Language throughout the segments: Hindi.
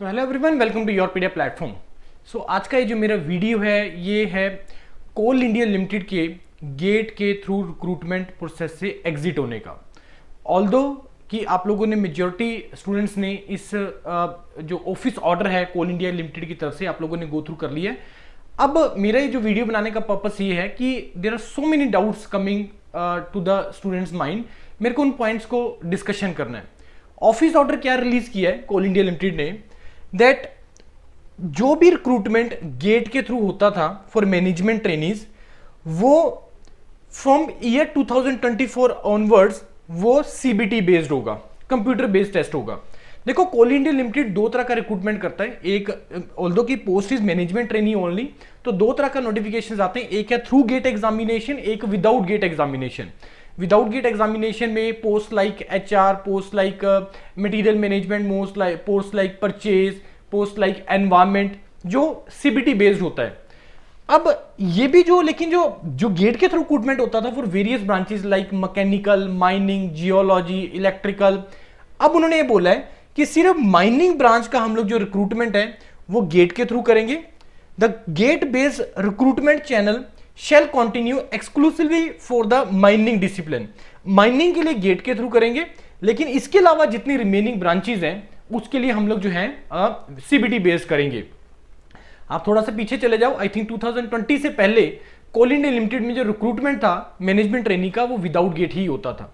So hello everyone, welcome to Yourpedia platform. So आज का ये जो मेरा वीडियो है ये है कोल इंडिया लिमिटेड के गेट के थ्रू रिक्रूटमेंट प्रोसेस से एग्जिट होने का। ऑल्दो कि आप लोगों ने मेजॉरिटी स्टूडेंट्स ने इस जो ऑफिस ऑर्डर है कोल इंडिया लिमिटेड की तरफ से आप लोगों ने गो थ्रू कर लिया है। अब मेरा ये जो वीडियो बनाने का पर्पस ये है कि there are so many doubts coming to the students mind. मेरे को उन पॉइंट्स को डिस्कशन करना है। ऑफिस ऑर्डर क्या रिलीज किया है कोल इंडिया लिमिटेड ने, दैट जो भी रिक्रूटमेंट गेट के थ्रू होता था फॉर मैनेजमेंट ट्रेनीज, वो फ्रॉम ईयर 2024 ऑनवर्ड्स वो सीबीटी बेस्ड होगा, कंप्यूटर बेस्ड टेस्ट होगा। देखो, कोल इंडिया लिमिटेड दो तरह का रिक्रूटमेंट करता है। एक, ऑल्दो की post is management trainee only, तो दो तरह का नोटिफिकेशन आते हैं। एक है थ्रू गेट एग्जामिनेशन, एक without GATE examination. Without GATE examination में post like HR, post like material management, post like purchase, post like environment, जो सीबीटी बेस्ड होता है। अब ये भी लेकिन जो गेट के थ्रू रिक्रूटमेंट होता था for various branches like mechanical, mining, geology, electrical, अब उन्होंने ये बोला है कि सिर्फ माइनिंग ब्रांच का हम लोग जो रिक्रूटमेंट है वो गेट के थ्रू करेंगे। The GATE based recruitment channel shall continue exclusively for the mining discipline। Mining के लिए गेट के थ्रू करेंगे, लेकिन इसके अलावा जितनी रिमेनिंग ब्रांचेस हैं उसके लिए हम लोग जो है सीबीटी बेस्ड करेंगे। आप थोड़ा सा पीछे चले जाओ, आई थिंक 2020 से पहले कोल इंडिया लिमिटेड में जो रिक्रूटमेंट था मैनेजमेंट ट्रेनी का वो विदाउट गेट ही होता था।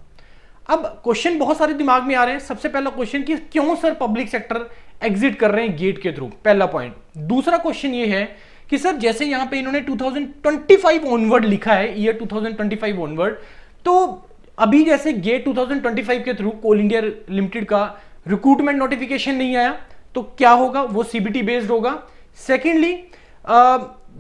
अब क्वेश्चन बहुत सारे दिमाग में आ रहे हैं। सबसे पहला क्वेश्चन कि क्यों सर पब्लिक सेक्टर एग्जिट कर रहे हैं गेट के थ्रू, पहला पॉइंट। दूसरा क्वेश्चन ये है कि सर जैसे यहां पे इन्होंने 2025 ऑनवर्ड लिखा है, ईयर 2025 ऑनवर्ड, तो अभी जैसे गेट 2025 के थ्रू कोल इंडिया लिमिटेड का रिक्रूटमेंट नोटिफिकेशन नहीं आया, तो क्या होगा, वो सीबीटी बेस्ड होगा। सेकेंडली,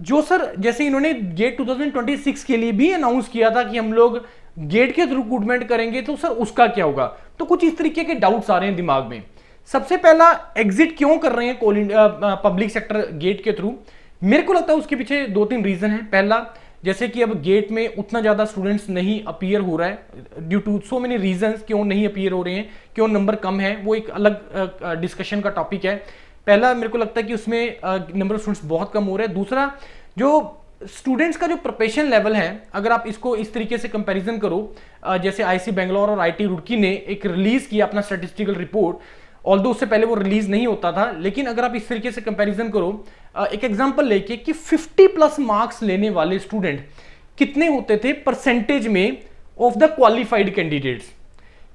जो सर जैसे इन्होंने गेट 2026 के लिए भी अनाउंस किया था कि हम लोग गेट के थ्रू रिक्रूटमेंट करेंगे, तो सर उसका क्या होगा। तो कुछ इस तरीके के डाउट्स आ रहे हैं दिमाग में। सबसे पहला, एग्जिट क्यों कर रहे हैं कोल इंडिया पब्लिक सेक्टर गेट के थ्रू, मेरे को लगता है उसके पीछे दो तीन रीजन है। पहला, जैसे कि अब गेट में उतना ज्यादा स्टूडेंट्स नहीं अपीयर हो रहा है due to so many reasons. क्यों नहीं अपीयर हो रहे हैं, क्यों नंबर कम है, वो एक अलग डिस्कशन का टॉपिक है। पहला, मेरे को लगता है कि उसमें नंबर ऑफ स्टूडेंट्स बहुत कम हो रहे हैं। दूसरा, जो स्टूडेंट्स का जो प्रिपरेशन लेवल है, अगर आप इसको इस तरीके से कंपैरिजन करो, जैसे आईसी बेंगलोर और आईटी रुड़की ने एक रिलीज किया अपना स्टैटिस्टिकल रिपोर्ट, ऑल्दो उससे पहले वो रिलीज नहीं होता था, लेकिन अगर आप इस तरीके से कंपैरिजन करो, एक एग्जांपल लेके कि 50 प्लस मार्क्स लेने वाले स्टूडेंट कितने होते थे परसेंटेज में ऑफ द क्वालिफाइड कैंडिडेट्स।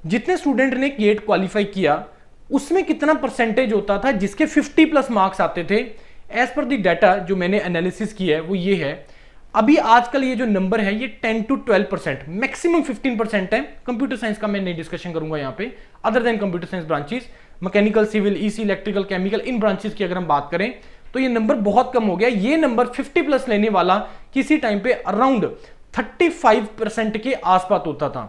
जितने स्टूडेंट ने गेट क्वालिफाई किया उसमें कितना परसेंटेज होता था जिसके 50 प्लस मार्क्स आते थे। एज पर द डाटा जो मैंने एनालिसिस किया है वो ये है, अभी आजकल ये जो नंबर है ये 10 to 12%, मैक्सिमम 15% है। कंप्यूटर साइंस का मैं नहीं डिस्कशन करूंगा यहाँ पे, other than computer science branches, mechanical, civil, EC, electrical, chemical, इन ब्रांचेस की अगर हम बात करें तो ये नंबर बहुत कम हो गया। ये नंबर 50 प्लस लेने वाला किसी टाइम पे अराउंड 35% के आसपास होता था।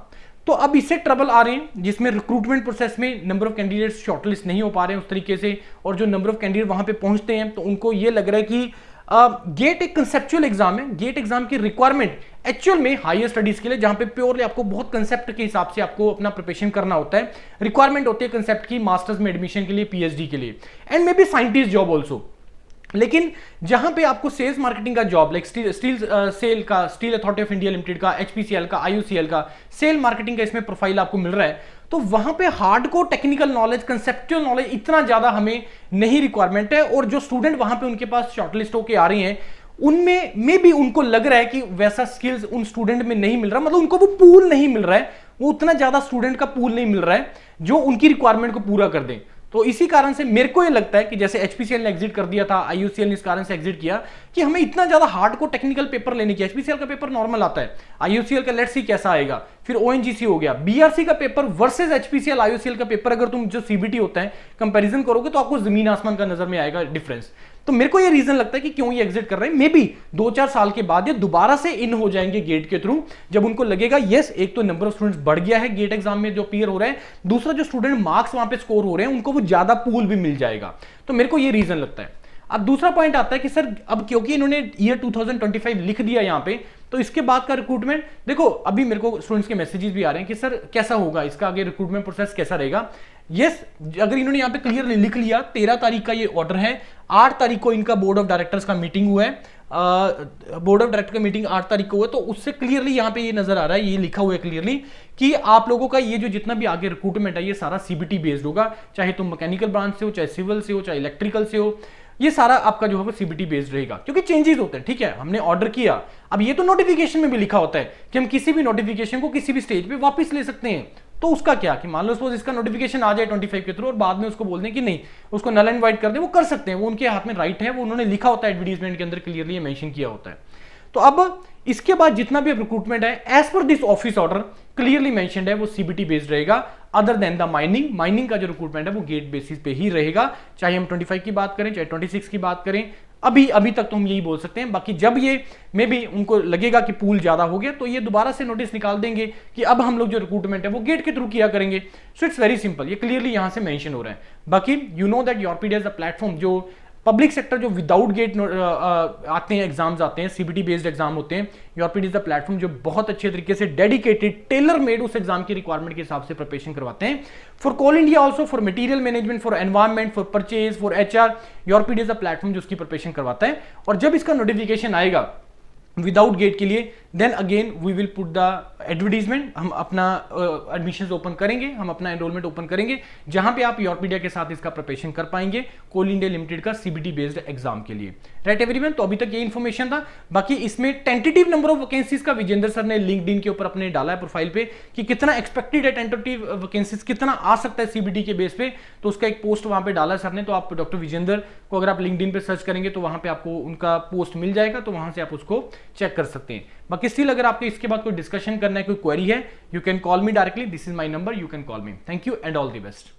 तो अब इससे ट्रबल आ रहे हैं, जिसमें रिक्रूटमेंट प्रोसेस में नंबर ऑफ कैंडिडेट्स शॉर्टलिस्ट नहीं हो पा रहे हैं उस तरीके से, और जो नंबर ऑफ कैंडिडेट वहां पे पहुंचते हैं तो उनको ये लग रहा है कि गेट एक कंसेप्चुअल एग्जाम है। गेट एग्जाम की रिक्वायरमेंट एक्चुअल में हायर स्टडीज के लिए, जहां पे प्योरली आपको बहुत कंसेप्ट के हिसाब से आपको अपना प्रिपरेशन करना होता है, रिक्वायरमेंट होती है कंसेप्ट की मास्टर्स में एडमिशन के लिए, पीएचडी के लिए, and may be scientist job also. लेकिन जहां पे आपको सेल्स मार्केटिंग का job like steel authority of India limited का, एचपीसीएल का, आईयूसीएल का सेल मार्केटिंग का इसमें प्रोफाइल आपको मिल रहा है, तो वहां पे hardcore technical knowledge, conceptual knowledge इतना ज्यादा हमें नहीं रिक्वायरमेंट है। और जो स्टूडेंट वहां पे उनके पास शॉर्टलिस्ट होके आ रही हैं, उनमें मे भी उनको लग रहा है कि वैसा स्किल्स उन स्टूडेंट में नहीं मिल रहा, मतलब उनको वो पूल नहीं मिल रहा है, वो उतना ज्यादा स्टूडेंट का पूल नहीं मिल रहा है जो उनकी रिक्वायरमेंट को पूरा कर दे। तो इसी कारण से मेरे को ये लगता है कि जैसे एचपीसीएल ने एग्जिट कर दिया था, आईयूसीएल ने इस कारण से एग्जिट किया कि हमें इतना ज्यादा हार्डकोर टेक्निकल पेपर लेने की। एचपीसीएल का पेपर नॉर्मल आता है, आईयूसीएल का लेट्स सी कैसा आएगा, फिर ओएनजीसी हो गया, बीआरसी का पेपर वर्सेस एचपीसीएल आईयूसीएल का पेपर, अगर तुम जो सीबीटी होता है कंपैरिजन करोगे तो आपको जमीन आसमान का नजर में आएगा डिफरेंस। तो मेरे को ये रीजन लगता है कि क्यों ये एग्जिट कर रहे हैं। मे बी 2-4 साल के बाद ये दोबारा से इन हो जाएंगे गेट के थ्रू, जब उनको लगेगा यस, एक तो नंबर ऑफ स्टूडेंट्स बढ़ गया है गेट एग्जाम में जो अपीयर हो रहे हैं, दूसरा जो स्टूडेंट मार्क्स वहां पे स्कोर हो रहे हैं उनको वो ज्यादा पूल भी मिल जाएगा। तो मेरे को ये रीजन लगता है। अब दूसरा पॉइंट आता है कि सर अब क्योंकि इन्होंने ईयर 2025 लिख दिया यहां पे, तो इसके बाद का रिक्रूटमेंट देखो, अभी मेरे को स्टूडेंट्स के मैसेजेस भी आ रहे हैं कि सर कैसा होगा इसका आगे रिक्रूटमेंट प्रोसेस कैसा रहेगा। यस, अगर इन्होंने यहाँ पे क्लियरली लिख लिया 13 तारीख का ये ऑर्डर है, 8 तारीख को इनका बोर्ड ऑफ डायरेक्टर्स का मीटिंग हुआ है, बोर्ड ऑफ डायरेक्टर का मीटिंग 8 तारीख को हुआ, तो उससे क्लियरली यहाँ पे ये नजर आ रहा है, ये लिखा हुआ है क्लियरली कि आप लोगों का ये जो जितना भी आगे रिक्रूटमेंट है ये सारा सीबीटी बेस्ड होगा, चाहे तुम मैकेनिकल ब्रांच से हो, चाहे सिविल से हो, चाहे इलेक्ट्रिकल से हो, ये सारा आपका जो है वो सीबीटी बेस्ड रहेगा, क्योंकि चेंजेस होते हैं। ठीक है, हमने ऑर्डर किया, अब ये तो नोटिफिकेशन में भी लिखा होता है कि हम किसी भी नोटिफिकेशन को किसी भी स्टेज पे वापस ले सकते हैं, तो उसका क्या कि मान लो सपोज इसका नोटिफिकेशन आ जाए 25 के थ्रू और बाद में उसको बोल दें कि नहीं, उसको नल एंड वाइट कर दे, वो कर सकते हैं, वो उनके हाथ में राइट है, वो उन्होंने लिखा होता है एडवर्टीजमेंट के अंदर, क्लियरली मेंशन किया होता है। तो अब इसके बाद जितना भी रिक्रूटमेंट है as per this office order clearly mentioned है वो सीबीटी बेस्ड रहेगा, अदर देन द माइनिंग का जो रिक्रूटमेंट है वो गेट बेसिस पे ही रहेगा, चाहे हम 25 की बात करें, चाहे 26 की बात करें, अभी तक तो हम यही बोल सकते हैं। बाकी जब ये मे बी उनको लगेगा कि पूल ज्यादा हो गया तो ये दोबारा से नोटिस निकाल देंगे कि अब हम लोग जो रिक्रूटमेंट है वो गेट के थ्रू किया करेंगे। सो इट्स वेरी सिंपल, ये क्लियरली यहां से मेंशन हो रहा है। बाकी you know that Yourpedia is a platform, जो पब्लिक सेक्टर जो विदाउट गेट आते हैं, एग्जाम्स आते हैं, सीबीटी बेस्ड एग्जाम होते हैं, योरपीडिया इज द प्लेटफॉर्म जो बहुत अच्छे तरीके से डेडिकेटेड टेलर मेड उस एग्जाम की रिक्वायरमेंट के हिसाब से प्रिपरेशन करवाते हैं। For Coal India also, for material management, for environment, for purchase, for HR, Yourpedia is the platform जो उसकी प्रिपरेशन करवाता है। और जब इसका नोटिफिकेशन आएगा विदाउट गेट के लिए, then again we will put the advertisement, हम अपना एडमिशंस ओपन करेंगे, हम अपना एनरोलमेंट ओपन करेंगे, जहां पे आप योरपीडिया के साथ इसका प्रिपरेशन कर पाएंगे कोल इंडिया लिमिटेड का सीबीटी बेस्ड एग्जाम के लिए। राइट एवरीवन, तो अभी तक ये इन्फॉर्मेशन था। बाकी इसमें टेंटेटिव नंबर ऑफ वैकेंसीज का विजेंद्र सर ने लिंक्डइन के ऊपर अपने डाला है प्रोफाइल पे कि कितना एक्सपेक्टेड है टेंटेटिव वैकेंसीज, कितना आ सकता है सीबीटी के बेस पे, तो उसका एक पोस्ट वहां पे डाला सर ने। तो आप डॉक्टर विजेंद्र को अगर आप लिंक्डइन पे सर्च करेंगे तो वहां पे आपको उनका पोस्ट मिल जाएगा, तो वहां से आप उसको चेक कर सकते हैं। बाकी स्टिल अगर आपको इसके बाद कोई डिस्कशन करना है, कोई क्वेरी है, you can call me directly, this is my number, you can call me. Thank you and all the best.